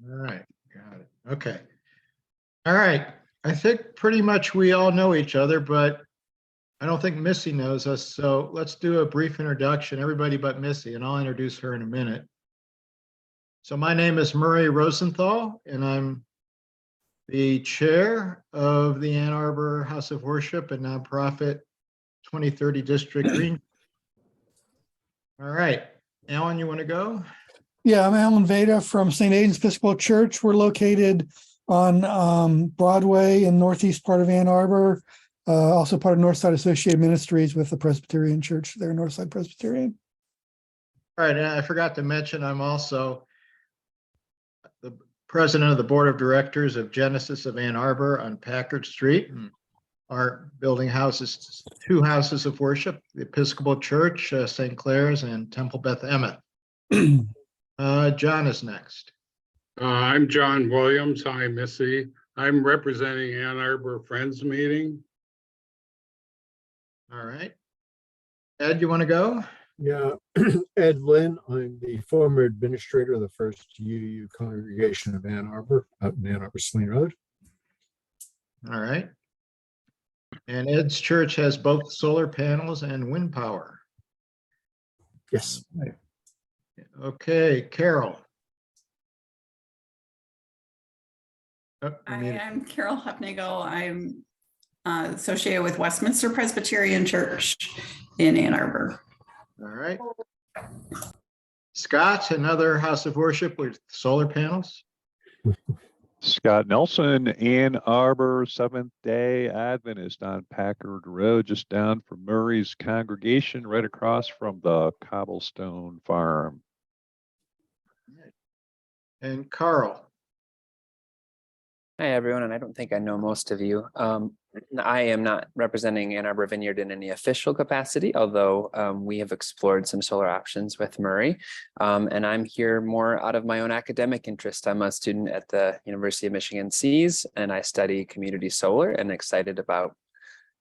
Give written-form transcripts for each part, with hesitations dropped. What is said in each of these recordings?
All right, got it. Okay. All right. I think pretty much we all know each other, but I don't think Missy knows us. So let's do a brief introduction, everybody but Missy, and I'll introduce her in a minute. So my name is Murray Rosenthal, and I'm the chair of the Ann Arbor House of Worship and nonprofit 2030 District Green. All right, Alan, you want to go? Yeah, I'm Alan Veda from St. Aidan's Episcopal Church. We're located on Broadway in northeast part of Ann Arbor, also part of Northside Associated Ministries with the Presbyterian Church there, Northside Presbyterian. All right, and I forgot to mention, I'm also the president of the board of directors of Genesis of Ann Arbor on Packard Street. Our building houses two houses of worship, the Episcopal Church, St. Clair's, and Temple Beth Emeth. John is next. I'm John Williams. Hi, Missy. I'm representing Ann Arbor Friends Meeting. All right. Ed, you want to go? Yeah, Ed Lynn. I'm the former administrator of the First UU Congregation of Ann Arbor, out in Ann Arbor, Sling Road. All right. And Ed's church has both solar panels and wind power. Yes. Okay, Carol. Oh, I'm Carol Hupnagel. I'm associated with Westminster Presbyterian Church in Ann Arbor. All right. Scott, another house of worship with solar panels. Scott Nelson, Ann Arbor Seventh-day Adventist on Packard Road, just down from Murray's congregation, right across from the Cobblestone Farm. And Carl. Hi, everyone, and I don't think I know most of you. I am not representing Ann Arbor Vineyard in any official capacity, although we have explored some solar options with Murray. And I'm here more out of my own academic interest. I'm a student at the University of Michigan Seas, and I study community solar and excited about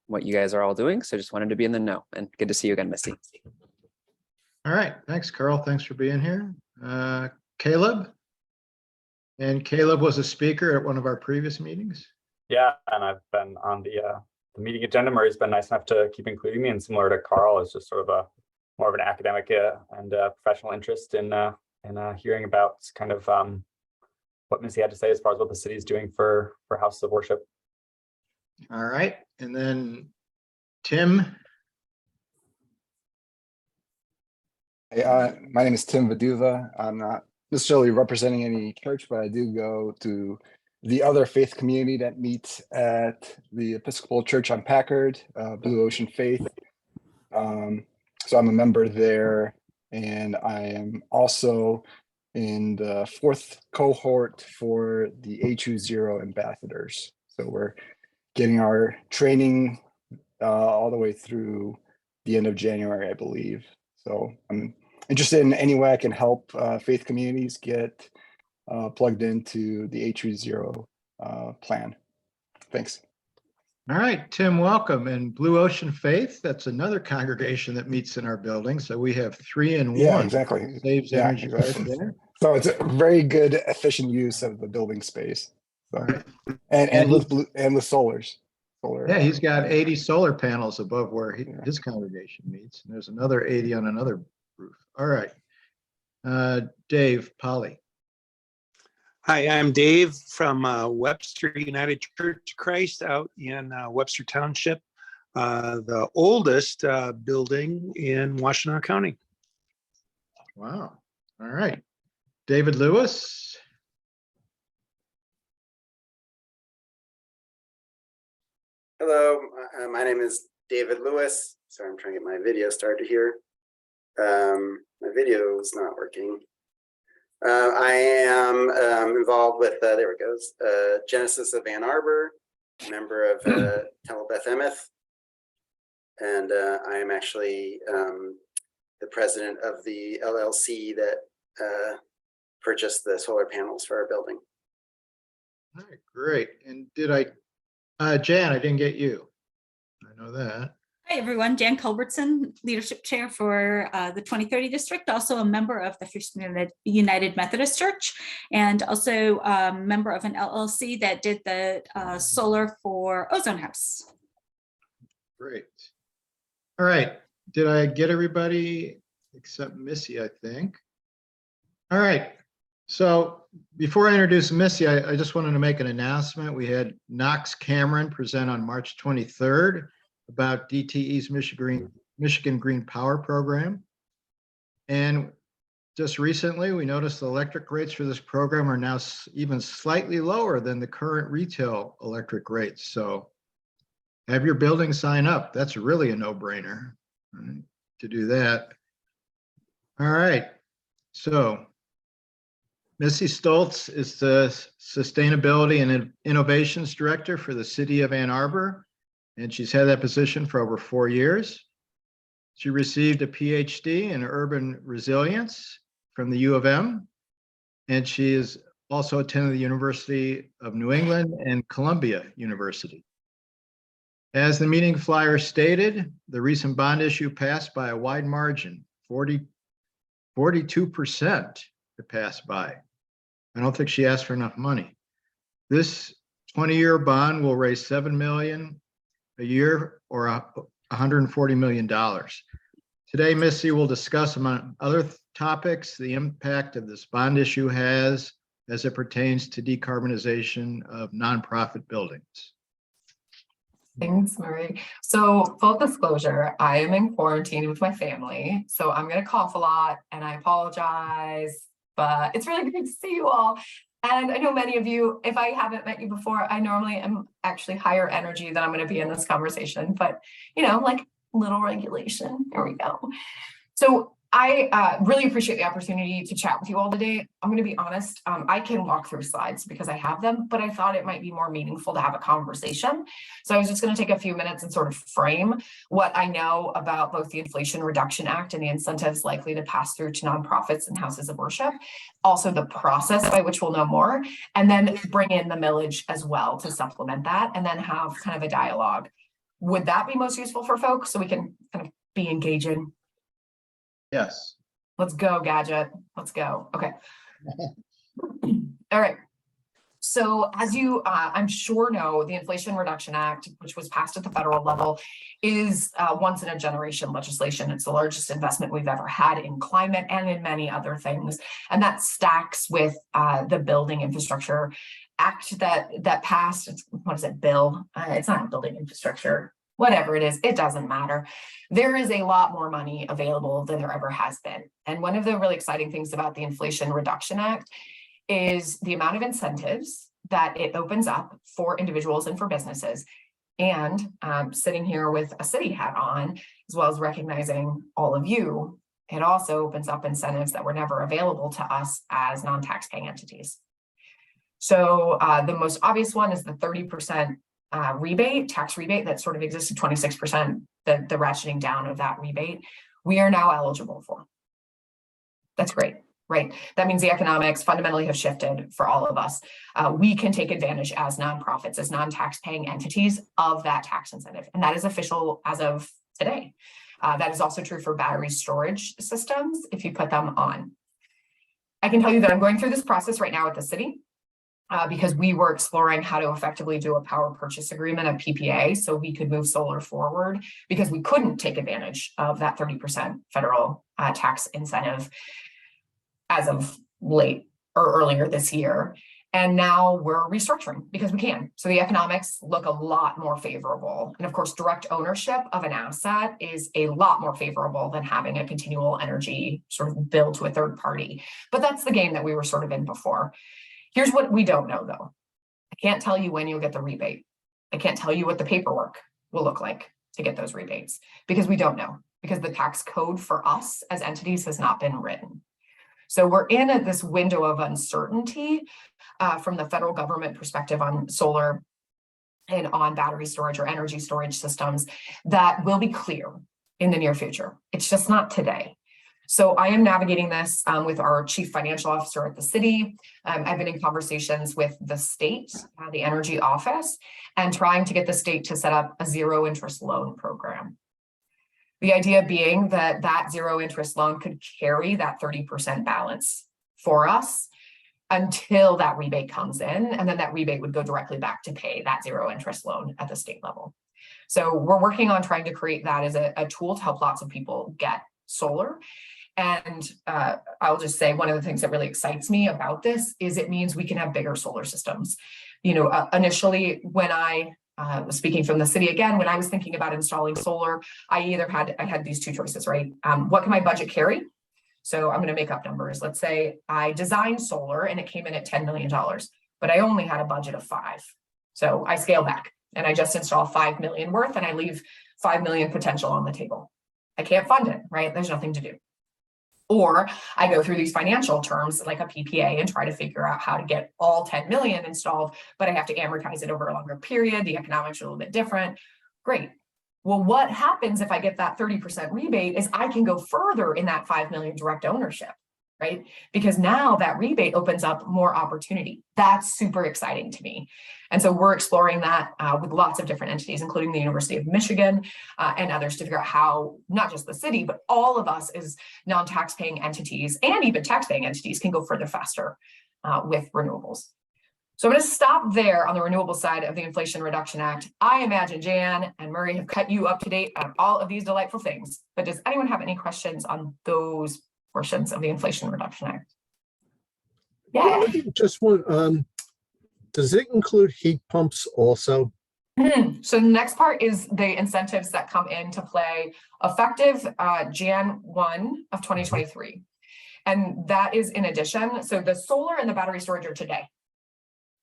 what you guys are all doing. So just wanted to be in the know, and good to see you again, Missy. All right. Thanks, Carl. Thanks for being here. Caleb. And Caleb was a speaker at one of our previous meetings. Yeah, and I've been on the meeting agenda. Murray's been nice enough to keep including me, and similar to Carl, it's just sort of more of an academic and professional interest in hearing about kind of what Missy had to say as far as what the city is doing for houses of worship. All right, and then Tim. Hey, my name is Tim Vaduva. I'm not necessarily representing any church, but I do go to the other faith community that meets at the Episcopal Church on Packard, Blue Ocean Faith. So I'm a member there, and I am also in the fourth cohort for the HoW ambassadors. So we're getting our training all the way through the end of January, I believe. So I'm interested in any way I can help faith communities get plugged into the HoW plan. Thanks. All right, Tim, welcome. And Blue Ocean Faith, that's another congregation that meets in our building. So we have 3 in 1. Yeah, exactly. Saves energy right there. So it's a very good, efficient use of the building space. So, Right. and with solars. Yeah, he's got 80 solar panels above where his congregation meets. And there's another 80 on another roof. All right. Dave, Polly. Hi, I'm Dave from Webster United Church of Christ out in Webster Township, the oldest building in Washtenaw County. Wow. All right. David Lewis. Hello, my name is David Lewis. Sorry, I'm trying to get my video started here. My video is not working. I am involved with, there it goes, Genesis of Ann Arbor, member of Temple Beth Emeth, and I am actually the president of the LLC that purchased the solar panels for our building. All right, great. And did Jan, I didn't get you. I know that. Hi, everyone. Jan Culbertson, Leadership Chair for the 2030 District, also a member of the First United Methodist Church, and also a member of an LLC that did the solar for Ozone House. Great. All right. Did I get everybody except Missy, I think? All right. So before I introduce Missy, I just wanted to make an announcement. We had Knox Cameron present on March 23rd about DTE's Michigan Green Power Program. And just recently, we noticed the electric rates for this program are now even slightly lower than the current retail electric rates. So have your building sign up. That's really a no-brainer, right, to do that. All right. So Missy Stults is the Sustainability and Innovations Director for the City of Ann Arbor, and she's had that position for over 4 years. She received a PhD in urban resilience from the U of M, and she is also attended the University of New England and Columbia University. As the meeting flyer stated, the recent bond issue passed by a wide margin, 42% to pass by. I don't think she asked for enough money. This 20-year bond will raise $7 million a year or $140 million. Today, Missy will discuss, among other topics, the impact of this bond issue has as it pertains to decarbonization of nonprofit buildings. Thanks, Marie. So full disclosure, I am in quarantine with my family, so I'm going to cough a lot and I apologize, but it's really great to see you all. And I know many of you, if I haven't met you before, I normally am actually higher energy than I'm going to be in this conversation, but you know, like little regulation. Here we go. So I really appreciate the opportunity to chat with you all today. I'm going to be honest, I can walk through slides because I have them, but I thought it might be more meaningful to have a conversation. So I was just going to take a few minutes and sort of frame what I know about both the Inflation Reduction Act and the incentives likely to pass through to nonprofits and houses of worship, also the process by which we'll know more, and then bring in the millage as well to supplement that, and then have kind of a dialogue. Would that be most useful for folks so we can kind of be engaging? Yes. Let's go, Gadget. Let's go. Okay. All right. So as you, I'm sure know, the Inflation Reduction Act, which was passed at the federal level, is once in a generation legislation. It's the largest investment we've ever had in climate and in many other things. And that stacks with the Building Infrastructure Act that passed. What is it, Bill? It's not a building infrastructure. Whatever it is, it doesn't matter. There is a lot more money available than there ever has been. And one of the really exciting things about the Inflation Reduction Act is the amount of incentives that it opens up for individuals and for businesses. And sitting here with a city hat on, as well as recognizing all of you, it also opens up incentives that were never available to us as non-tax-paying entities. So the most obvious one is the 30% tax rebate that sort of existed, 26%, the ratcheting down of that rebate, we are now eligible for. That's great, right? That means the economics fundamentally have shifted for all of us. We can take advantage as nonprofits, as non-tax paying entities of that tax incentive. And that is official as of today. That is also true for battery storage systems if you put them on. I can tell you that I'm going through this process right now at the city. Because we were exploring how to effectively do a power purchase agreement, a PPA, so we could move solar forward because we couldn't take advantage of that 30% federal tax incentive as of late or earlier this year. And now we're restructuring because we can. So the economics look a lot more favorable. And of course, direct ownership of an asset is a lot more favorable than having a continual energy sort of bill to a third party. But that's the game that we were sort of in before. Here's what we don't know, though. I can't tell you when you'll get the rebate. I can't tell you what the paperwork will look like to get those rebates because we don't know, because the tax code for us as entities has not been written. So we're in this window of uncertainty from the federal government perspective on solar and on battery storage or energy storage systems that will be clear in the near future. It's just not today. So I am navigating this with our chief financial officer at the city. I've been in conversations with the state, the energy office, and trying to get the state to set up a zero interest loan program. The idea being that that zero interest loan could carry that 30% balance for us until that rebate comes in, and then that rebate would go directly back to pay that zero interest loan at the state level. So we're working on trying to create that as a tool to help lots of people get solar. And I'll just say one of the things that really excites me about this is it means we can have bigger solar systems. You know, initially when I was speaking from the city again, when I was thinking about installing solar, I had these two choices, right? What can my budget carry? So I'm going to make up numbers. Let's say I designed solar and it came in at $10 million, but I only had a budget of $5 million. So I scale back and I just install $5 million worth and I leave $5 million potential on the table. I can't fund it, right? There's nothing to do. Or I go through these financial terms like a PPA and try to figure out how to get all 10 million installed, but I have to amortize it over a longer period. The economics are a little bit different. Great. Well, what happens if I get that 30% rebate is I can go further in that 5 million direct ownership, right? Because now that rebate opens up more opportunity. That's super exciting to me. And so we're exploring that with lots of different entities, including the University of Michigan and others, to figure out how not just the city, but all of us as non-taxpaying entities and even taxpaying entities can go further faster with renewables. So I'm going to stop there on the renewable side of the Inflation Reduction Act. I imagine Jan and Murray have cut you up to date on all of these delightful things, but does anyone have any questions on those portions of the Inflation Reduction Act? Yeah. Just one, does it include heat pumps also? So the next part is the incentives that come into play effective Jan 1 of 2023. And that is in addition. So the solar and the battery storage are today.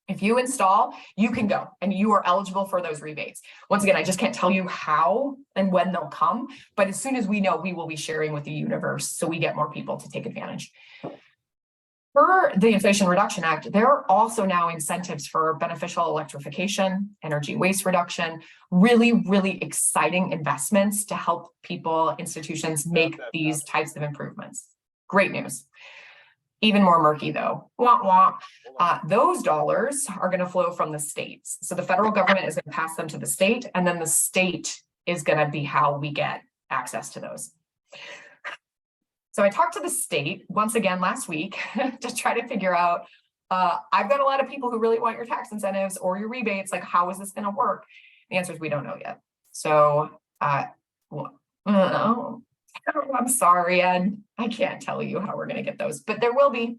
If you install, you can go and you are eligible for those rebates. Once again, I just can't tell you how and when they'll come, but as soon as we know, we will be sharing with the universe so we get more people to take advantage. For the Inflation Reduction Act, there are also now incentives for beneficial electrification, energy waste reduction, really, really exciting investments to help people, institutions make these types of improvements. Great news. Even more murky though. Wah, wah. Those dollars are going to flow from the states. So the federal government is going to pass them to the state, and then the state is going to be how we get access to those. So I talked to the state once again last week to try to figure out, I've got a lot of people who really want your tax incentives or your rebates. Like, how is this going to work? The answer is we don't know yet. So I'm sorry, Ed. I can't tell you how we're going to get those, but there will be.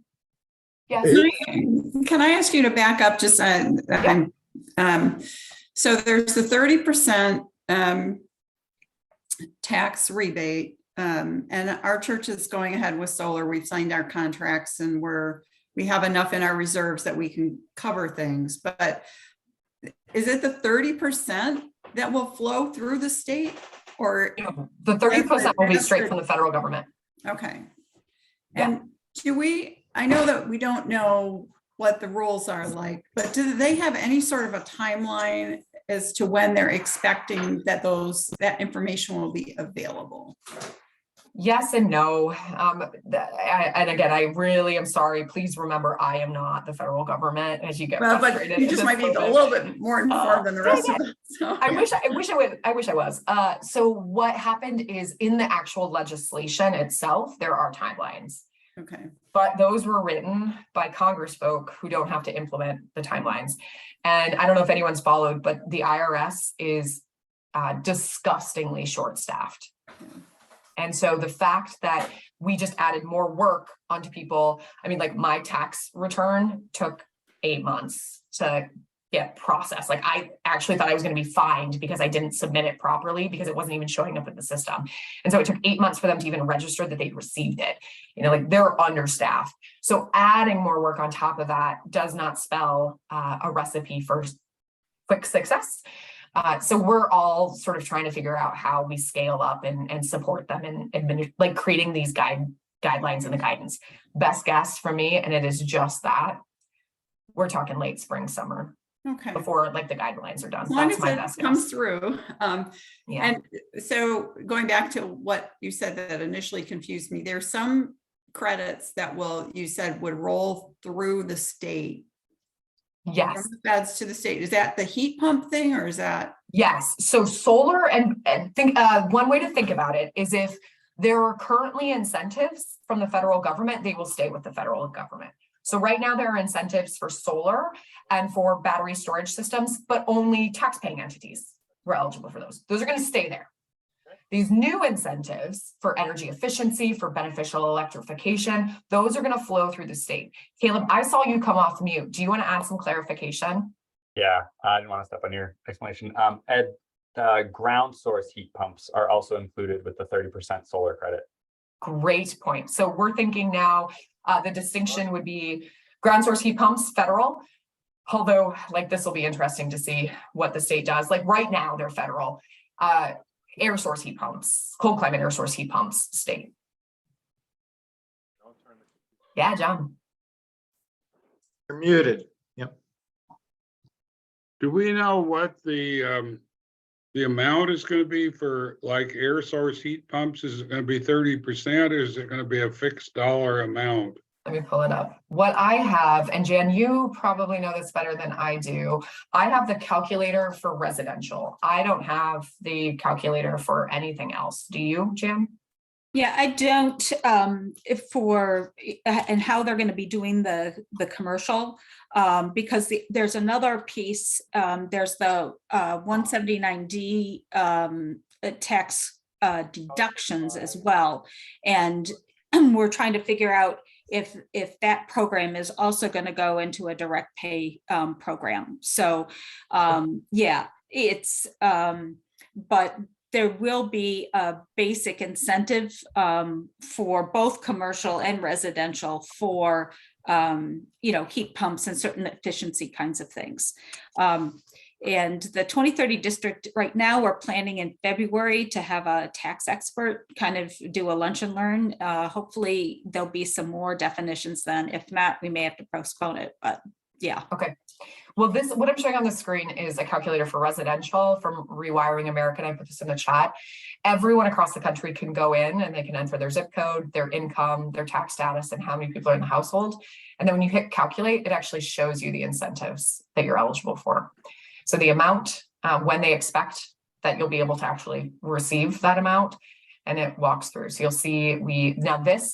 Yes. Can I ask you to back up just so there's the 30% tax rebate, and our church is going ahead with solar. We've signed our contracts and we have enough in our reserves that we can cover things. But is it the 30% that will flow through the state? Or the 30% will be straight from the federal government. Okay. Yeah. And I know that we don't know what the rules are like, but do they have any sort of a timeline as to when they're expecting that that information will be available? Yes and no. And again, I really am sorry. Please remember, I am not the federal government. As you get frustrated, but you just might be a little bit more informed than the rest of us. So. I wish I was. So what happened is in the actual legislation itself, there are timelines. Okay. But those were written by Congress folk who don't have to implement the timelines. And I don't know if anyone's followed, but the IRS is disgustingly short-staffed. And so the fact that we just added more work onto people, I mean, like my tax return took 8 months to get processed. Like I actually thought I was going to be fined because I didn't submit it properly because it wasn't even showing up in the system. And so it took 8 months for them to even register that they'd received it. You know, like they're understaffed. So adding more work on top of that does not spell a recipe for quick success. So we're all sort of trying to figure out how we scale up and support them and like creating these guidelines and the guidance. Best guess for me, and it is just that, we're talking late spring, summer. Okay. Before like the guidelines are done. As long That's as my it best comes guess. through. Yeah. And so going back to what you said that initially confused me, there's some credits that you said would roll through the state Yes, Adds to the state. Is that the heat pump thing or is that? yes. So solar and think, one way to think about it is if there are currently incentives from the federal government, they will stay with the federal government. So right now there are incentives for solar and for battery storage systems, but only tax-paying entities were eligible for those. Those are going to stay there. These new incentives for energy efficiency, for beneficial electrification, those are going to flow through the state. Caleb, I saw you come off mute. Do you want to add some clarification? Yeah, I didn't want to step on your explanation. Ed, ground source heat pumps are also included with the 30% solar credit. Great point. So we're thinking now the distinction would be ground source heat pumps, federal. Although, like, this will be interesting to see what the state does. Like right now, they're federal. Air source heat pumps, cold climate air source heat pumps, state. Yeah, John. You're muted. Yep. Do we know what the amount is going to be for like air source heat pumps? Is it going to be 30% or is it going to be a fixed dollar amount? Let me pull it up. What I have, and Jan, you probably know this better than I do. I have the calculator for residential. I don't have the calculator for anything else. Do you, Jan? Yeah, I don't, and how they're going to be doing the commercial, because there's another piece, there's the 179D tax deductions as well. And we're trying to figure out if that program is also going to go into a direct pay program. So yeah, it's, but there will be a basic incentive for both commercial and residential for heat pumps and certain efficiency kinds of things. And the 2030 district, right now, we're planning in February to have a tax expert kind of do a lunch and learn. Hopefully there'll be some more definitions then. If not, we may have to postpone it, but yeah. Okay. Well, what I'm showing on the screen is a calculator for residential from Rewiring America. And I put this in the chat. Everyone across the country can go in and they can enter their zip code, their income, their tax status, and how many people are in the household. And then when you hit calculate, it actually shows you the incentives that you're eligible for. So the amount, when they expect that you'll be able to actually receive that amount, and it walks through. So you'll see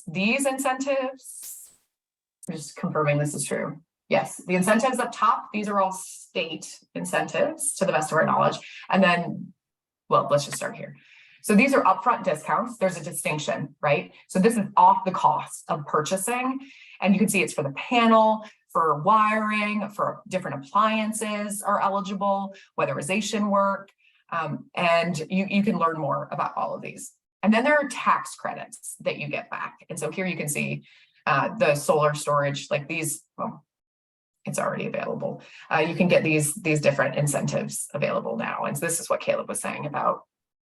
these incentives, I'm just confirming this is true. Yes, the incentives up top, these are all state incentives to the best of our knowledge. And then, well, let's just start here. So these are upfront discounts. There's a distinction, right? So this is off the cost of purchasing. And you can see it's for the panel, for wiring, for different appliances are eligible, weatherization work. And you can learn more about all of these. And then there are tax credits that you get back. And so here you can see the solar storage, like these, well, it's already available. You can get these different incentives available now. And so this is what Caleb was saying about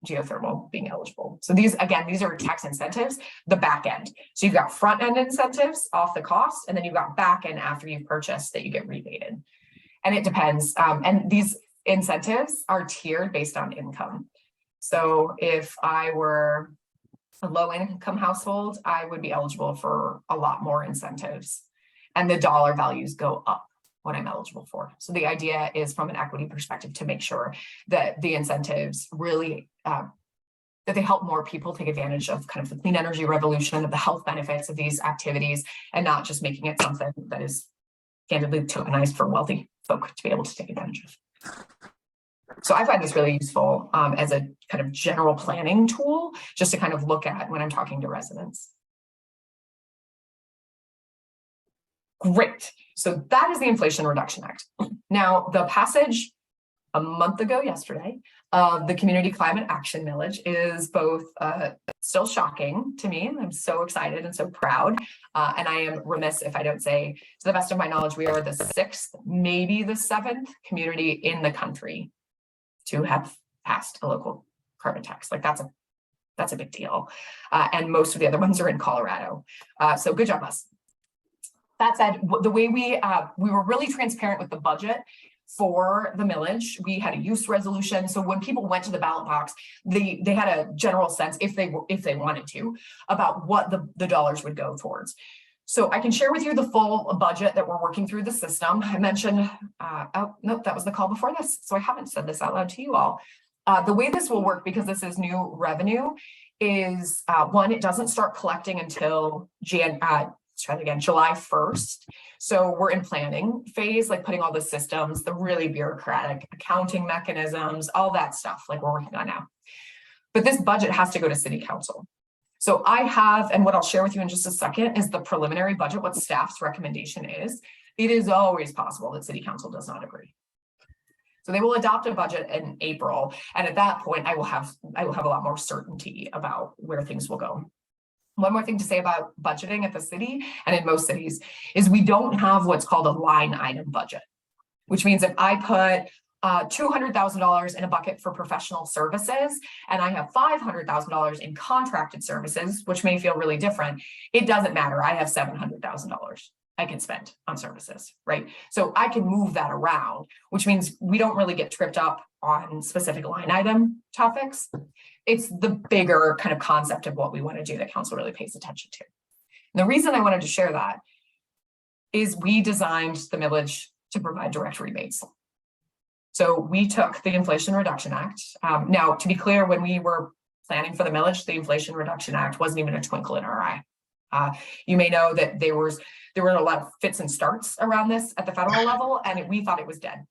geothermal being eligible. So these are tax incentives, the back end. So you've got front end incentives off the cost, and then you've got back end after you've purchased that you get rebated. And it depends. And these incentives are tiered based on income. So if I were a low income household, I would be eligible for a lot more incentives. And the dollar values go up what I'm eligible for. So the idea is from an equity perspective to make sure that the incentives really, that they help more people take advantage of kind of the clean energy revolution, of the health benefits of these activities, and not just making it something that is candidly tokenized for wealthy folk to be able to take advantage of. So I find this really useful as a kind of general planning tool, just to kind of look at when I'm talking to residents. Great. So that is the Inflation Reduction Act. Now, the passage a month ago yesterday of the Community Climate Action Millage is both still shocking to me. I'm so excited and so proud. And I am remiss if I don't say, to the best of my knowledge, we are the 6th, maybe the 7th community in the country to have passed a local carbon tax. Like that's a big deal. And most of the other ones are in Colorado. So good job, us. That said, the way we were really transparent with the budget for the millage. We had a use resolution. So when people went to the ballot box, they had a general sense, if they wanted to, about what the dollars would go towards. So I can share with you the full budget that we're working through the system. I mentioned, oh, nope, that was the call before this. So I haven't said this out loud to you all. The way this will work, because this is new revenue, is one, it doesn't start collecting until July 1st. So we're in planning phase, like putting all the systems, the really bureaucratic accounting mechanisms, all that stuff like we're working on now. But this budget has to go to city council. So I have, and what I'll share with you in just a second is the preliminary budget, what staff's recommendation is. It is always possible that city council does not agree. So they will adopt a budget in April. And at that point, I will have a lot more certainty about where things will go. One more thing to say about budgeting at the city and in most cities is we don't have what's called a line item budget, which means if I put $200,000 in a bucket for professional services, and I have $500,000 in contracted services, which may feel really different, it doesn't matter. I have $700,000 I can spend on services, right? So I can move that around, which means we don't really get tripped up on specific line item topics. It's the bigger kind of concept of what we want to do that council really pays attention to. And the reason I wanted to share that is we designed the millage to provide direct rebates. So we took the Inflation Reduction Act. Now, to be clear, when we were planning for the millage, the Inflation Reduction Act wasn't even a twinkle in our eye. You may know that there were a lot of fits and starts around this at the federal level, and we thought it was dead.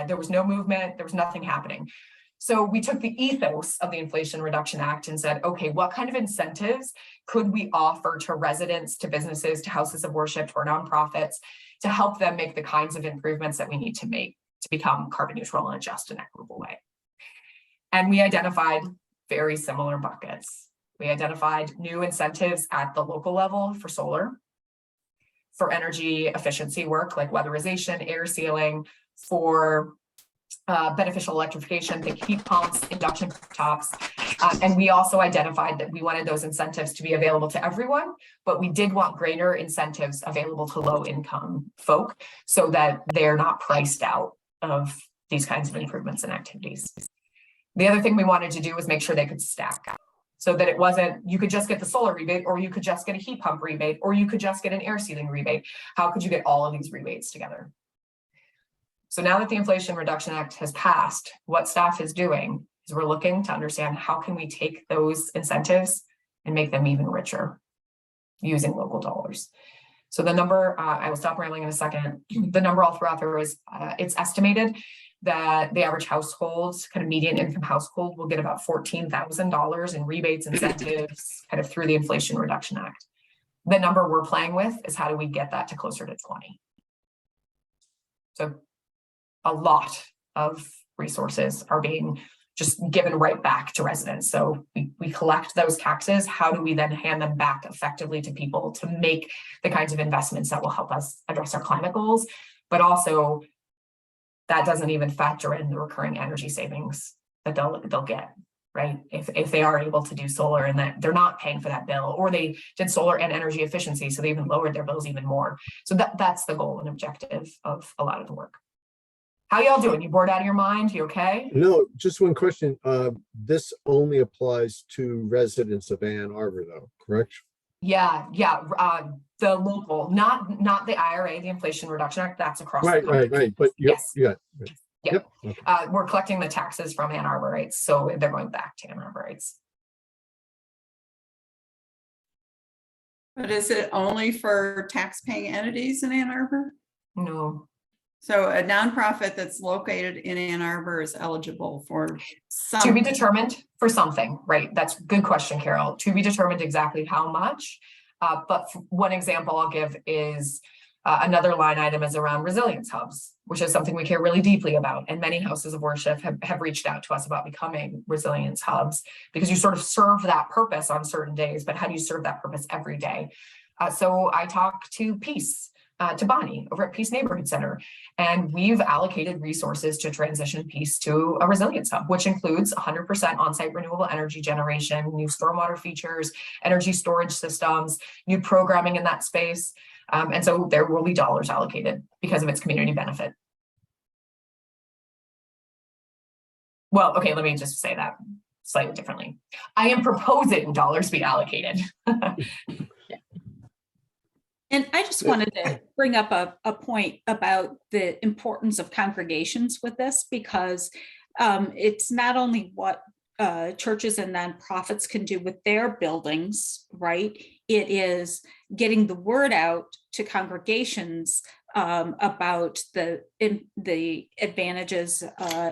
There was no movement, there was nothing happening. So we took the ethos of the Inflation Reduction Act and said, okay, what kind of incentives could we offer to residents, to businesses, to houses of worship, to our nonprofits, to help them make the kinds of improvements that we need to make to become carbon neutral in a just and equitable way. And we identified very similar buckets. We identified new incentives at the local level for solar, for energy efficiency work like weatherization, air sealing, for beneficial electrification, think heat pumps, induction tops. And we also identified that we wanted those incentives to be available to everyone, but we did want greater incentives available to low income folk so that they're not priced out of these kinds of improvements and activities. The other thing we wanted to do was make sure they could stack so that it wasn't, you could just get the solar rebate, or you could just get a heat pump rebate, or you could just get an air sealing rebate. How could you get all of these rebates together? So now that the Inflation Reduction Act has passed, what staff is doing is we're looking to understand how can we take those incentives and make them even richer using local dollars. So the number, I will stop rambling in a second. The number I'll throw out there is it's estimated that the average household, kind of median income household, will get about $14,000 in rebates, incentives, kind of through the Inflation Reduction Act. The number we're playing with is how do we get that to closer to 20? So a lot of resources are being just given right back to residents. So we collect those taxes. How do we then hand them back effectively to people to make the kinds of investments that will help us address our climate goals? But also, that doesn't even factor in the recurring energy savings that they'll get, right? If they are able to do solar and that they're not paying for that bill, or they did solar and energy efficiency, so they even lowered their bills even more. So that's the goal and objective of a lot of the work. How y'all doing? You bored out of your mind? You okay? No, just one question. This only applies to residents of Ann Arbor, though, correct? Yeah. The local, not the IRA, the Inflation Reduction Act. That's across the country. Right. But yes. Yeah. Yep. Okay. We're collecting the taxes from Ann Arborites, so they're going back to Ann Arborites. But is it only for tax-paying entities in Ann Arbor? No. So a nonprofit that's located in Ann Arbor is eligible for some. To be determined for something, right? That's a good question, Carol. To be determined exactly how much. But one example I'll give is another line item is around resilience hubs, which is something we care really deeply about. And many houses of worship have reached out to us about becoming resilience hubs, because you sort of serve that purpose on certain days, but how do you serve that purpose every day? So I talked to Peace, to Bonnie over at Peace Neighborhood Center, and we've allocated resources to transition Peace to a resilience hub, which includes 100% on-site renewable energy generation, new stormwater features, energy storage systems, new programming in that space. And so there will be dollars allocated because of its community benefit. Well, okay, let me just say that slightly differently. I am proposing dollars be allocated. Yeah. And I just wanted to bring up a point about the importance of congregations with this, because it's not only what churches and nonprofits can do with their buildings, right? It is getting the word out to congregations about the advantages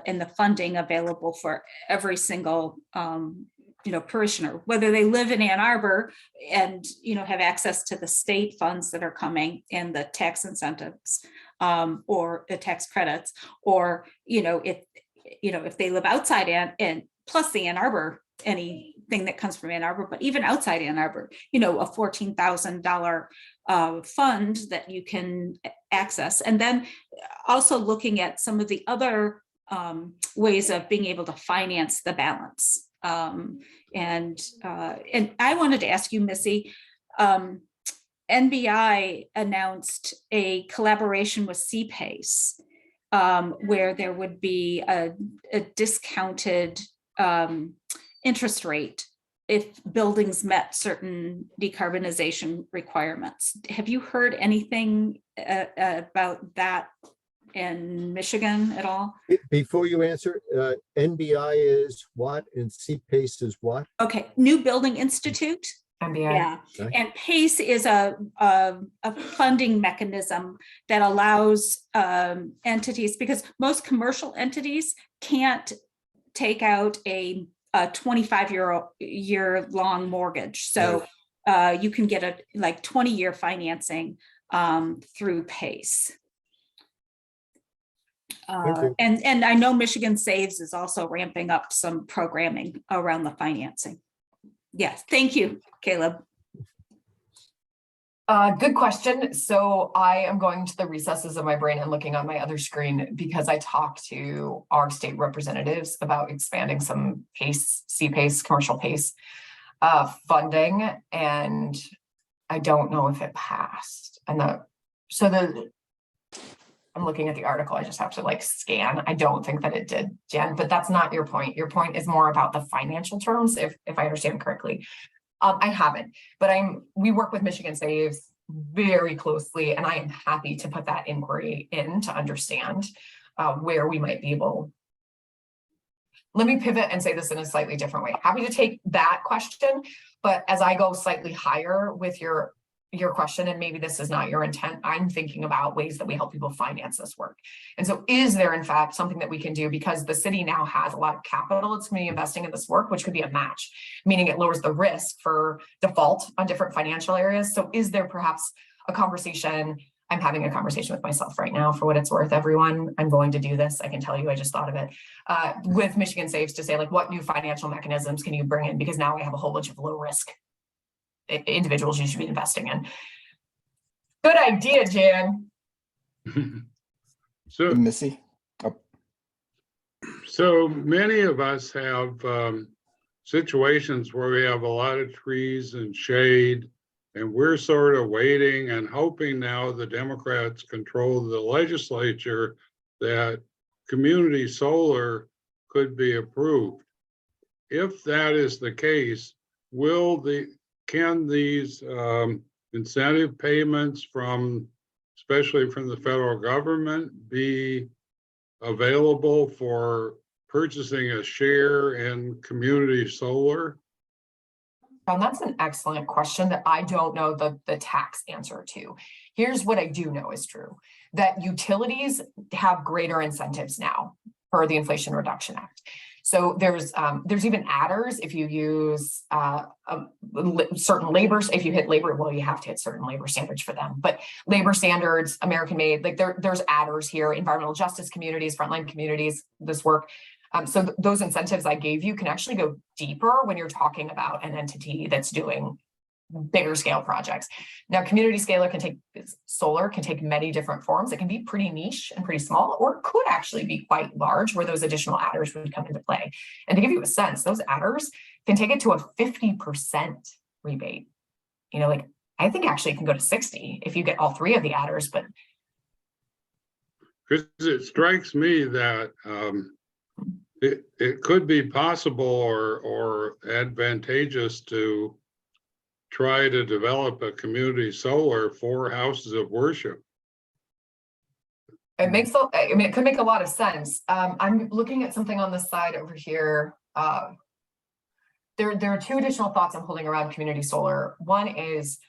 and the funding available for every single parishioner, whether they live in Ann Arbor and have access to the state funds that are coming and the tax incentives or the tax credits, or if they live outside and plus the Ann Arbor, anything that comes from Ann Arbor, but even outside Ann Arbor, a $14,000 fund that you can access. And then also looking at some of the other ways of being able to finance the balance. And I wanted to ask you, Missy, NBI announced a collaboration with CPACE, where there would be a discounted interest rate if buildings met certain decarbonization requirements. Have you heard anything about that in Michigan at all? Before you answer, NBI is what and CPACE is what? Okay, New Building Institute. NBI. Yeah, Okay. and PACE is a funding mechanism that allows entities, because most commercial entities can't take out a 25-year long mortgage. So you can get a 20-year financing through PACE. And I know Michigan Saves is also ramping up some programming around the financing. Yes, thank you, Caleb. Good question. So I am going to the recesses of my brain and looking on my other screen because I talked to our state representatives about expanding some PACE, CPACE, commercial PACE funding, and I don't know if it passed. And I'm looking at the article. I just have to scan. I don't think that it did, Jen, but that's not your point. Your point is more about the financial terms, if I understand correctly. I haven't, but we work with Michigan Saves very closely, and I am happy to put that inquiry in to understand where we might be able. Let me pivot and say this in a slightly different way. Happy to take that question, but as I go slightly higher with your question, and maybe this is not your intent, I'm thinking about ways that we help people finance this work. And so is there in fact something that we can do, because the city now has a lot of capital it's going to be investing in this work, which could be a match, meaning it lowers the risk for default on different financial areas. So is there perhaps a conversation? I'm having a conversation with myself right now, for what it's worth, everyone. I'm going to do this. I can tell you, I just thought of it with Michigan Saves to say, what new financial mechanisms can you bring in? Because now we have a whole bunch of low risk individuals you should be investing in. Good idea, Jan. So Missy. So many of us have situations where we have a lot of trees and shade, and we're sort of waiting and hoping now the Democrats control the legislature that community solar could be approved. If that is the case, can these incentive payments especially from the federal government, be available for purchasing a share in community solar? And that's an excellent question that I don't know the tax answer to. Here's what I do know is true, that utilities have greater incentives now per the Inflation Reduction Act. So there's even adders if you use certain labors. If you hit labor, well, you have to hit certain labor standards for them. But labor standards, American made, there's adders here. Environmental justice communities, frontline communities, this work. So those incentives I gave you can actually go deeper when you're talking about an entity that's doing bigger scale projects. Now, community solar can take many different forms. It can be pretty niche and pretty small, or it could actually be quite large, where those additional adders would come into play. And to give you a sense, those adders can take it to a 50% rebate. I think actually it can go to 60 if you get all three of the adders, but. Because it strikes me that it could be possible or advantageous to try to develop a community solar for houses of worship? It makes, I mean, it could make a lot of sense. I'm looking at something on the side over here. There are two additional thoughts I'm holding around community solar. One is,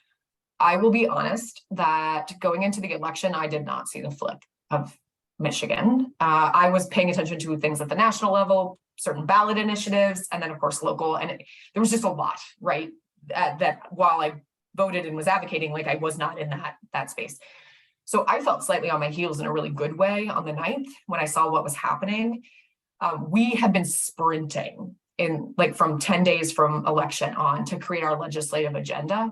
I will be honest that going into the election, I did not see the flip of Michigan. I was paying attention to things at the national level, certain ballot initiatives, and then of course local, and there was just a lot, right? That while I voted and was advocating, like I was not in that space. So I felt slightly on my heels in a really good way on the 9th when I saw what was happening. We have been sprinting in like from 10 days from election on to create our legislative agenda.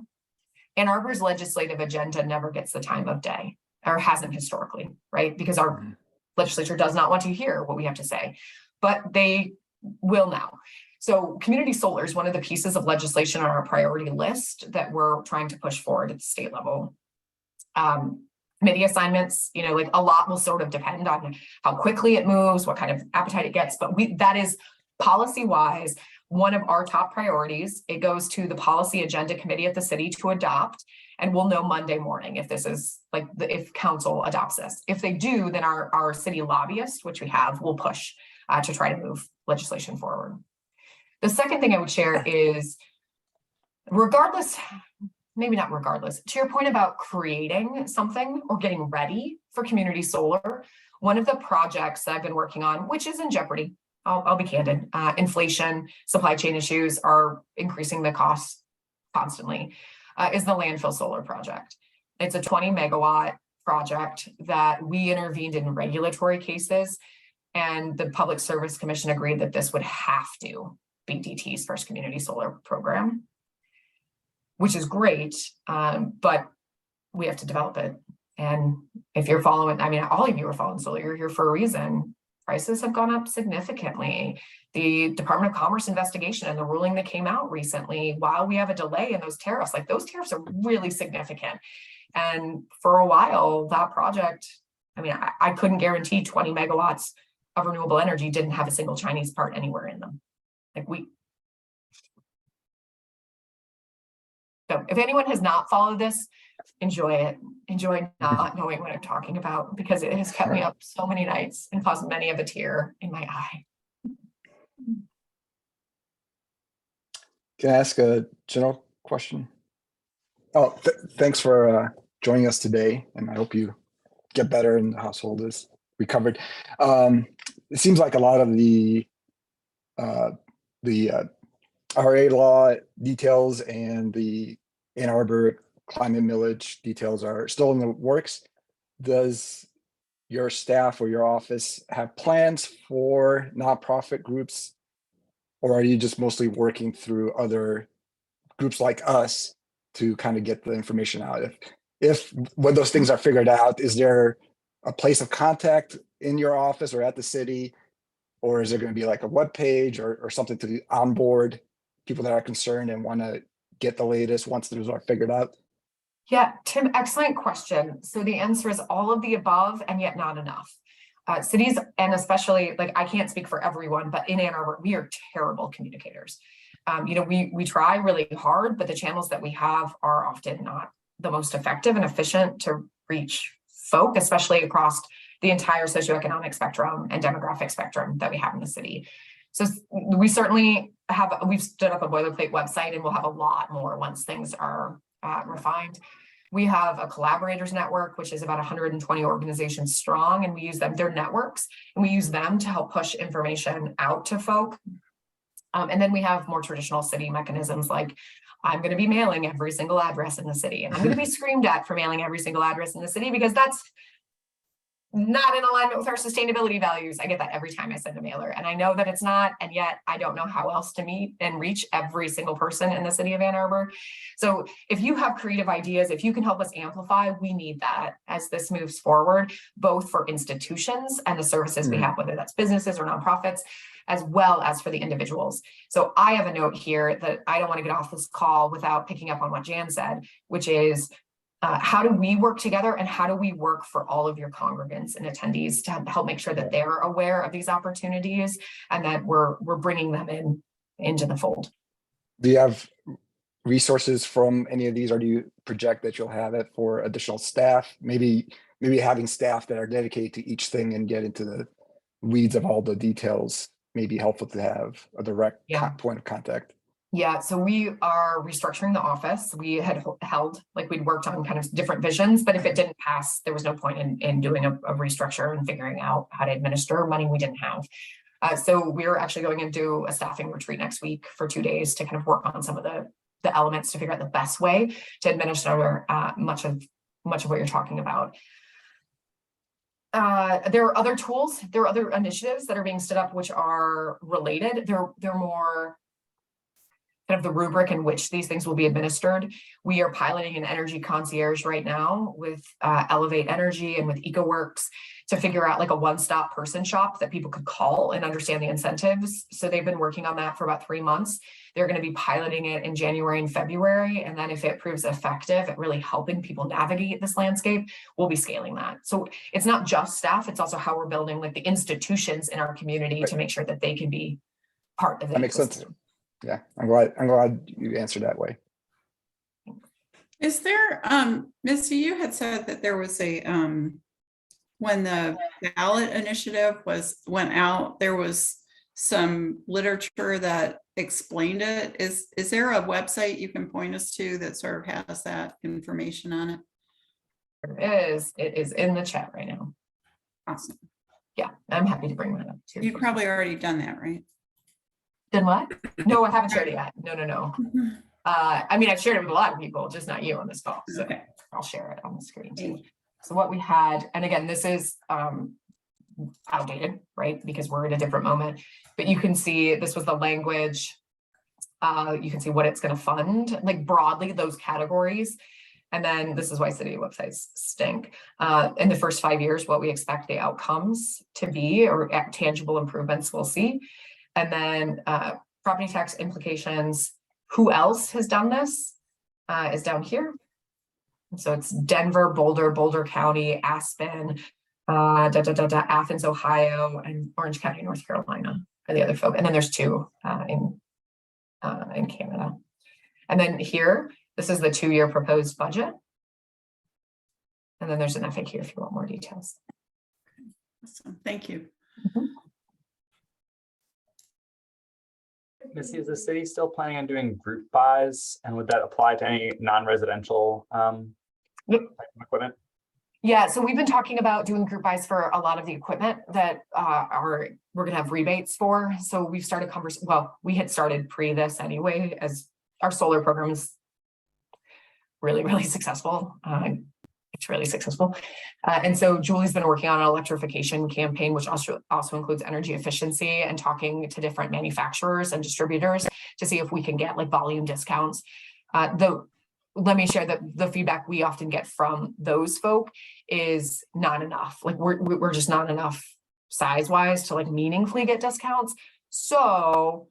Ann Arbor's legislative agenda never gets the time of day, or hasn't historically, right? Because our legislature does not want to hear what we have to say, but they will now. So community solar is one of the pieces of legislation on our priority list that we're trying to push forward at the state level. Committee assignments, you know, like a lot will sort of depend on how quickly it moves, what kind of appetite it gets, but that is policy-wise one of our top priorities. It goes to the policy agenda committee at the city to adopt, and we'll know Monday morning if this is like, if council adopts this. If they do, then our city lobbyist, which we have, will push to try to move legislation forward. The second thing I would share is, regardless, maybe not regardless, to your point about creating something or getting ready for community solar, one of the projects that I've been working on, which is in jeopardy, I'll be candid, inflation, supply chain issues are increasing the costs constantly, is the landfill solar project. It's a 20 megawatt project that we intervened in regulatory cases, and the Public Service Commission agreed that this would have to be DT's first community solar program, which is great, but we have to develop it. And if you're following, I mean, all of you are following solar, you're here for a reason. Prices have gone up significantly. The Department of Commerce investigation and the ruling that came out recently, while we have a delay in those tariffs, like those tariffs are really significant. And for a while, that project, I mean, I couldn't guarantee 20 megawatts of renewable energy didn't have a single Chinese part anywhere in them. Like so if anyone has not followed this, enjoy it. Enjoy not knowing what I'm talking about, because it has kept me up so many nights and caused many of a tear in my eye. Can I ask a general question? Oh, thanks for joining us today, and I hope you get better and the household is recovered. It seems like a lot of the RA law details and the Ann Arbor climate millage details are still in the works. Does your staff or your office have plans for nonprofit groups, or are you just mostly working through other groups like us to kind of get the information out? If when those things are figured out, is there a place of contact in your office or at the city, or is there going to be like a web page or something to onboard people that are concerned and want to get the latest once those are figured out? Yeah, Tim, excellent question. So the answer is all of the above, and yet not enough. Cities, and especially, like, I can't speak for everyone, but in Ann Arbor, we are terrible communicators. You know, we try really hard, but the channels that we have are often not the most effective and efficient to reach folk, especially across the entire socioeconomic spectrum and demographic spectrum that we have in the city. So we certainly we've stood up a boilerplate website, and we'll have a lot more once things are refined. We have a collaborators network, which is about 120 organizations strong, and we use them, their networks, and we use them to help push information out to folk. And then we have more traditional city mechanisms, like I'm going to be mailing every single address in the city, and I'm going to be screamed at for mailing every single address in the city, because that's not in alignment with our sustainability values. I get that every time I send a mailer, and I know that it's not, and yet I don't know how else to meet and reach every single person in the city of Ann Arbor. So if you have creative ideas, if you can help us amplify, we need that as this moves forward, both for institutions and the services we have, whether that's businesses or nonprofits, as well as for the individuals. So I have a note here that I don't want to get off this call without picking up on what Jan said, which is, how do we work together, and how do we work for all of your congregants and attendees to help make sure that they're aware of these opportunities and that we're bringing them into the fold? Do you have resources from any of these, or do you project that you'll have it for additional staff? Maybe having staff that are dedicated to each thing and get into the weeds of all the details may be helpful to have a direct point of contact. Yeah, so we are restructuring the office. We had held, like we'd worked on kind of different visions, but if it didn't pass, there was no point in doing a restructure and figuring out how to administer money we didn't have. So we're actually going to do a staffing retreat next week for 2 days to kind of work on some of the elements to figure out the best way to administer much of what you're talking about. There are other tools, there are other initiatives that are being stood up which are related. They're more kind of the rubric in which these things will be administered. We are piloting an energy concierge right now with Elevate Energy and with EcoWorks to figure out like a one-stop person shop that people could call and understand the incentives. So they've been working on that for about 3 months. They're going to be piloting it in January and February. And then if it proves effective at really helping people navigate this landscape, we'll be scaling that. So it's not just staff, it's also how we're building like the institutions in our community to make sure that they can be part of it. That makes sense. Yeah, I'm glad you answered that way. Is there, Missy, you had said that there was a, when the ballot initiative went out, there was some literature that explained it. Is there a website you can point us to that sort of has that information on it? It is in the chat right now. Awesome. Yeah, I'm happy to bring that up too. You've probably already done that, right? Done what? No, I haven't shared it yet. No. I mean, I've shared it with a lot of people, just not you on this call. So Okay. I'll share it on the screen too. So what we had, and again, this is outdated, right? Because we're in a different moment, but you can see this was the language. You can see what it's going to fund, like broadly those categories. And then this is why city websites stink. In the first 5 years, what we expect the outcomes to be or tangible improvements we'll see. And then property tax implications. Who else has done this is down here. So it's Denver, Boulder County, Aspen, Athens, Ohio, and Orange County, North Carolina are the other folk. And then there's 2 in Canada. And then here, this is the 2-year proposed budget. And then there's an FAQ if you want more details. Awesome. Thank you. Missy, is the city still planning on doing group buys, and would that apply to any non-residential type of equipment? Yeah, so we've been talking about doing group buys for a lot of the equipment that we're gonna have rebates for. So we've started we had started pre this anyway, as our solar program is really successful. It's really successful. And so Julie's been working on an electrification campaign, which also includes energy efficiency, and talking to different manufacturers and distributors to see if we can get like volume discounts. Let me share that the feedback we often get from those folk is not enough. Like we're just not enough size wise to like meaningfully get discounts. So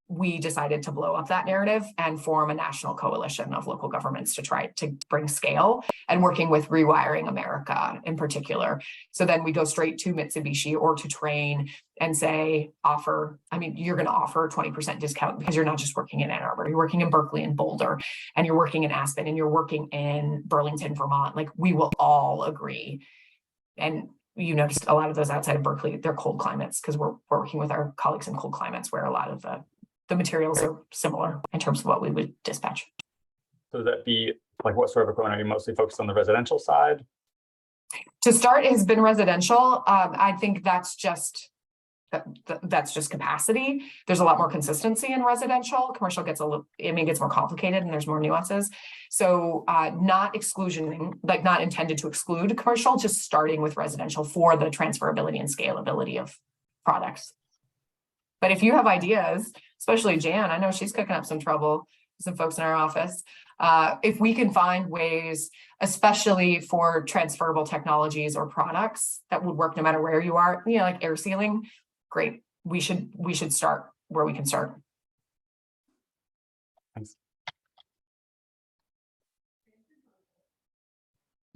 we decided to blow up that narrative and form a national coalition of local governments to try to bring scale, and working with Rewiring America in particular. So then we go straight to Mitsubishi or to Trane and say, you're going to offer a 20% discount because you're not just working in Ann Arbor, you're working in Berkeley and Boulder, and you're working in Aspen, and you're working in Burlington, Vermont. Like we will all agree. And you noticed a lot of those outside of Berkeley, they're cold climates because we're working with our colleagues in cold climates where a lot of the materials are similar in terms of what we would dispatch. So would that be like, what sort of equipment are you mostly focused on the residential side? To start, it has been residential. I think that's just capacity. There's a lot more consistency in residential. Commercial gets gets more complicated and there's more nuances. So not intended to exclude commercial, just starting with residential for the transferability and scalability of products. But if you have ideas, especially Jan, I know she's cooking up some trouble, some folks in our office. If we can find ways, especially for transferable technologies or products that would work no matter where you are, like air sealing, great. We should start where we can start. Thanks.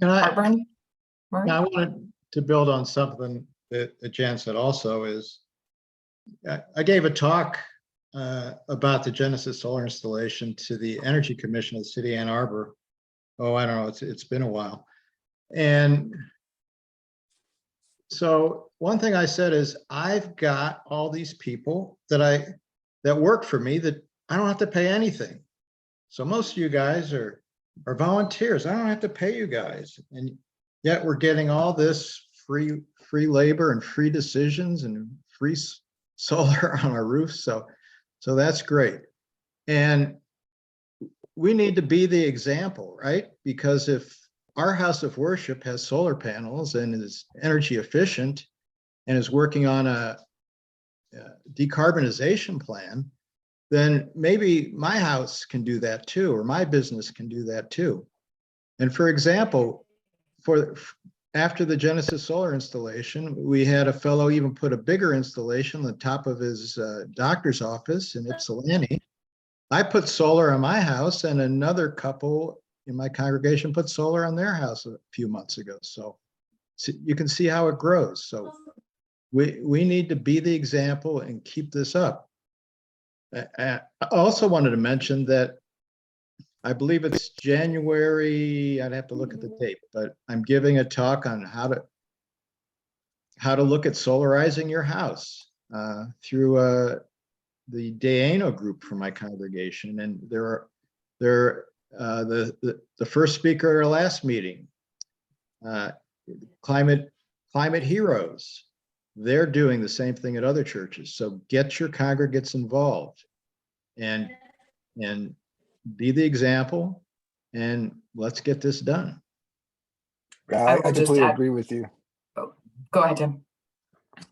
I wanted to build on something that Jan said also is, I gave a talk about the Genesis solar installation to the Energy Commission of the City of Ann Arbor. Oh, I don't know, it's been a while. And so one thing I said is, I've got all these people that work for me that I don't have to pay anything. So most of you guys are volunteers. I don't have to pay you guys. And yet we're getting all this free labor and free decisions and free solar on our roofs. So that's great. And we need to be the example, right? Because if our house of worship has solar panels and is energy efficient and is working on a decarbonization plan, then maybe my house can do that too, or my business can do that too. And for example, after the Genesis solar installation, we had a fellow even put a bigger installation on the top of his doctor's office in Ypsilanti. I put solar on my house, and another couple in my congregation put solar on their house a few months ago. So you can see how it grows. So we need to be the example and keep this up. I also wanted to mention that I believe it's January, I'd have to look at the date, but I'm giving a talk on how to look at solarizing your house through the Deano group for my congregation. And the first speaker at our last meeting, climate heroes, they're doing the same thing at other churches. So get your congregants involved and be the example, and let's get this done. Yeah, I will just completely add- agree with you. Go ahead, Tim.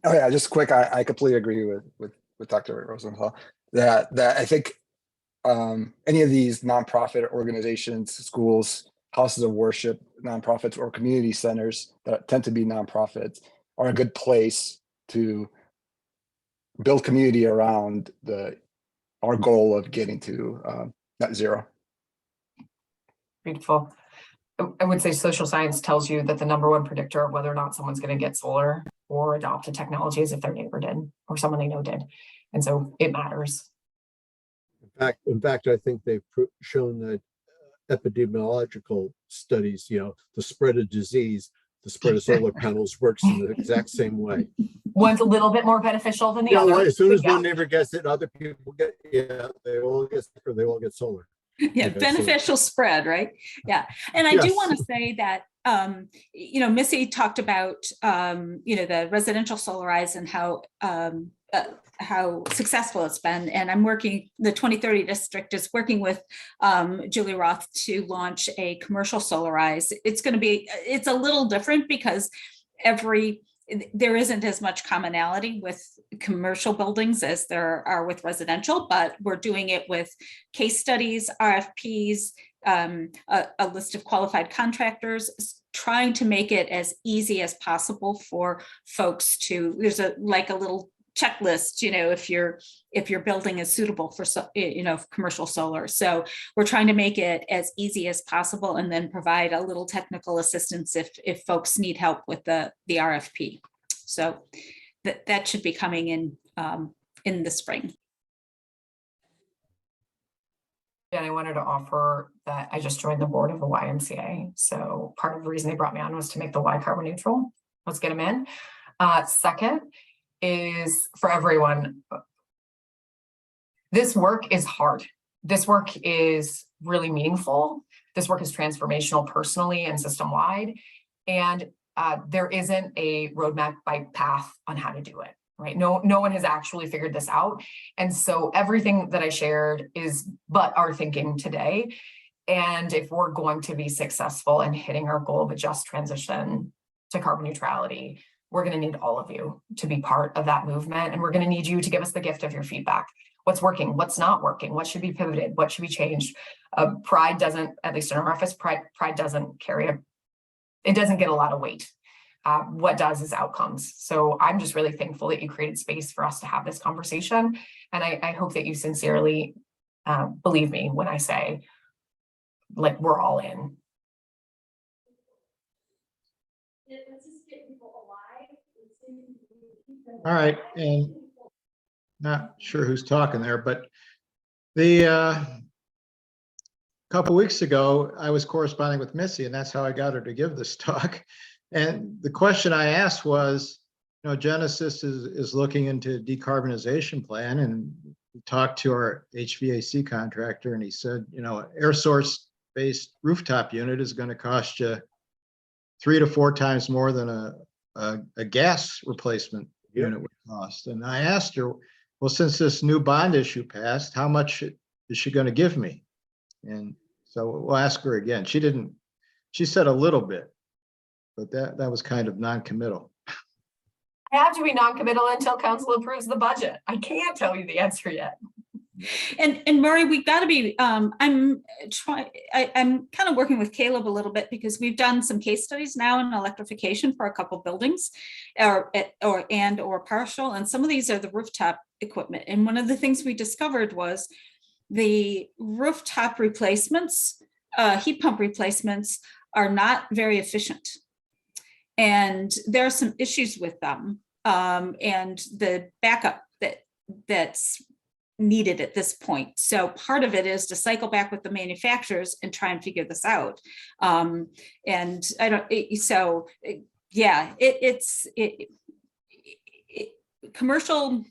Oh yeah, just quick. I completely agree with Dr. Rosenthal that I think any of these nonprofit organizations, schools, houses of worship, nonprofits, or community centers that tend to be nonprofits are a good place to build community around our goal of getting to net zero. Beautiful. I would say social science tells you that the number one predictor of whether or not someone's going to get solar or adopt a technology is if their neighbor did or someone they know did. And so it matters. In fact, I think they've shown that epidemiological studies, the spread of disease, the spread of solar panels works in the exact same way. One's a little bit more beneficial than the other. As soon as Yeah. one neighbor gets it, other people they all get sick or they all get solar. Yeah, beneficial spread, right? Yeah. And I do want to say that, Missy talked about, the residential solarize and how successful it's been. And the 2030 district is working with Julie Roth to launch a commercial solarize. It's a little different because there isn't as much commonality with commercial buildings as there are with residential, but we're doing it with case studies, RFPs, a list of qualified contractors, trying to make it as easy as possible for folks there's a little checklist, if your building is suitable for, commercial solar. So we're trying to make it as easy as possible and then provide a little technical assistance if folks need help with the RFP. So that should be coming in the spring. And I wanted to offer that I just joined the board of the YMCA. So part of the reason they brought me on was to make the Y carbon neutral. Let's get them in. Second is for everyone. This work is hard. This work is really meaningful. This work is transformational personally and system-wide. And there isn't a roadmap by path on how to do it, right? No one has actually figured this out. And so everything that I shared is but our thinking today. And if we're going to be successful in hitting our goal of a just transition to carbon neutrality, we're going to need all of you to be part of that movement. And we're going to need you to give us the gift of your feedback. What's working, what's not working, what should be pivoted, what should be changed. Pride doesn't, at least in our office, pride doesn't it doesn't get a lot of weight. What does is outcomes. So I'm just really thankful that you created space for us to have this conversation. And I hope that you sincerely believe me when I say, we're all in. All right, and not sure who's talking there, but the couple weeks ago, I was corresponding with Missy, and that's how I got her to give this talk. And the question I asked was, you know, Genesis is looking into decarbonization plan, and we talked to our HVAC contractor, and he said, you know, an air source based rooftop unit is going to cost you 3 to 4 times more than a gas replacement unit would cost. And I asked her, well, since this new bond issue passed, how much is she going to give me? And so we'll ask her again. She said a little bit, but that was kind of non-committal. I have to be non-committal until council approves the budget. I can't tell you the answer yet. And Murray, we've got to be, I'm kind of working with Caleb a little bit because we've done some case studies now in electrification for a couple buildings or partial. And some of these are the rooftop equipment. And one of the things we discovered was the rooftop replacements, heat pump replacements are not very efficient. And there are some issues with them and the backup that's needed at this point. So part of it is to cycle back with the manufacturers and try and figure this out. And I don't, commercial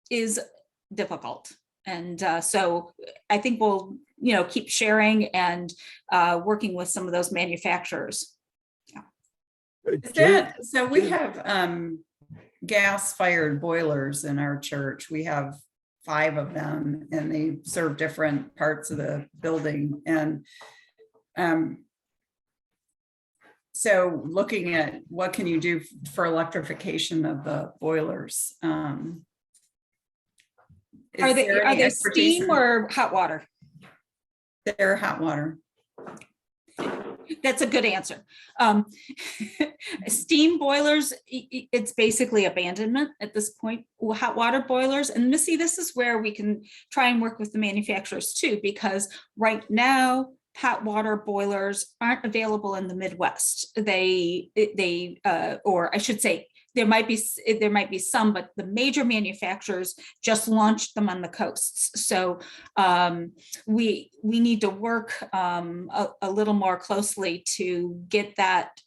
is difficult. And so I think we'll, keep sharing and working with some of those manufacturers. So we have gas-fired boilers in our church. We have 5 of them, and they serve different parts of the building. And so looking at what can you do for electrification of the boilers? Are they steam or hot water? They're hot water. That's a good answer. Steam boilers, it's basically abandonment at this point. Hot water boilers, and Missy, this is where we can try and work with the manufacturers too, because right now hot water boilers aren't available in the Midwest. Or I should say, there might be some, but the major manufacturers just launched them on the coasts. So we need to work a little more closely to get that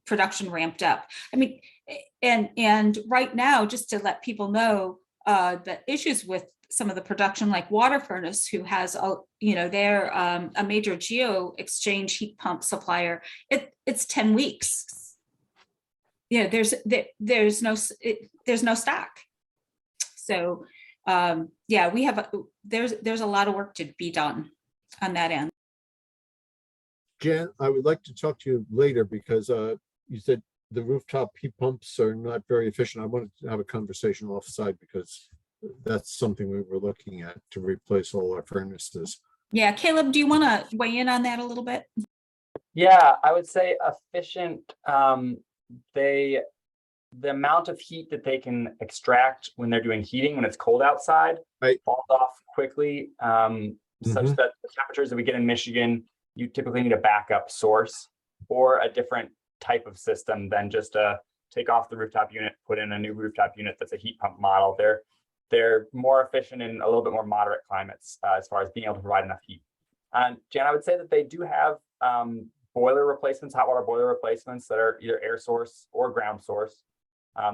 production ramped up. I mean, and right now, just to let people know the issues with some of the production, like Water Furnace, who has they're a major geo exchange heat pump supplier. It's 10 weeks. There's no stock. So we have there's a lot of work to be done on that end. Jan, I would like to talk to you later because you said the rooftop heat pumps are not very efficient. I wanted to have a conversation offside because that's something we were looking at to replace all our furnaces. Yeah, Caleb, do you want to weigh in on that a little bit? Yeah, I would say efficient. The amount of heat that they can extract when they're doing heating, when it's cold outside, falls off quickly, such that the temperatures that we get in Michigan, you typically need a backup source or a different type of system than just take off the rooftop unit, put in a new rooftop unit that's a heat pump model. They're more efficient in a little bit more moderate climates as far as being able to provide enough heat. And Jan, I would say that they do have boiler replacements, hot water boiler replacements that are either air source or ground source.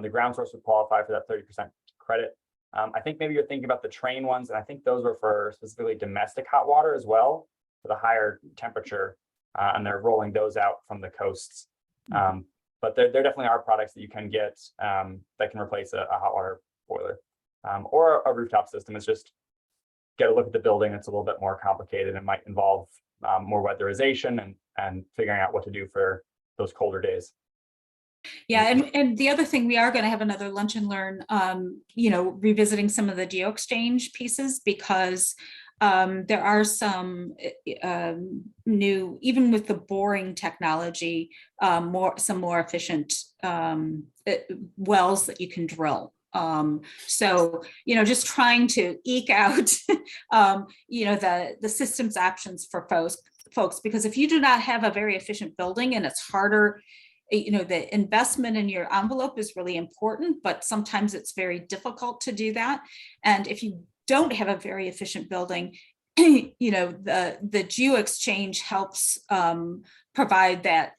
The ground source would qualify for that 30% credit. I think maybe you're thinking about the train ones, and I think those were for specifically domestic hot water as well, for the higher temperature, and they're rolling those out from the coasts. But there definitely are products that you can get that can replace a hot water boiler or a rooftop system. It's just get a look at the building. It's a little bit more complicated and might involve more weatherization and figuring out what to do for those colder days. Yeah, and the other thing, we are going to have another lunch and learn, revisiting some of the geo exchange pieces, because there are some new, even with the boring technology, some more efficient wells that you can drill. So, just trying to eke out, the systems options for folks, because if you do not have a very efficient building and it's harder, the investment in your envelope is really important, but sometimes it's very difficult to do that. And if you don't have a very efficient building, the Geo Exchange helps provide that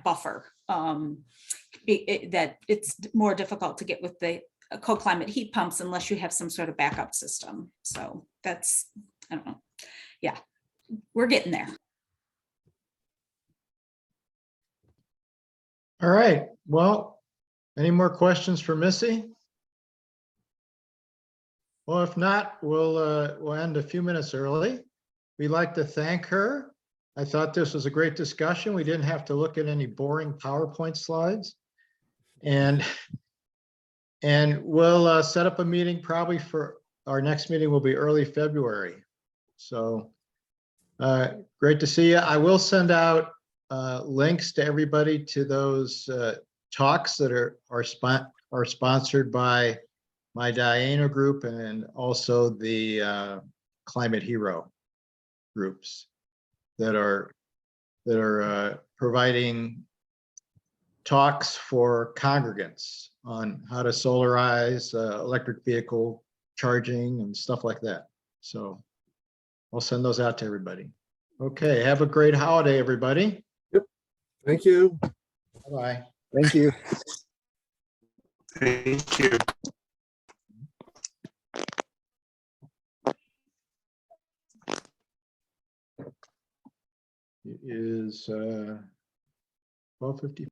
buffer. That it's more difficult to get with the cold climate heat pumps unless you have some sort of backup system. So that's, I don't know. Yeah, we're getting there. All right, well, any more questions for Missy? Well, if not, we'll end a few minutes early. We'd like to thank her. I thought this was a great discussion. We didn't have to look at any boring PowerPoint slides. And we'll set up a meeting probably for our next meeting will be early February. So great to see you. I will send out links to everybody to those talks that are sponsored by my Diana group and also the Climate Hero groups that are providing talks for congregants on how to solarize electric vehicle charging and stuff like that. So I'll send those out to everybody. Okay, have a great holiday, everybody. Thank you. Bye. Thank you. Thank you. It is 12:50.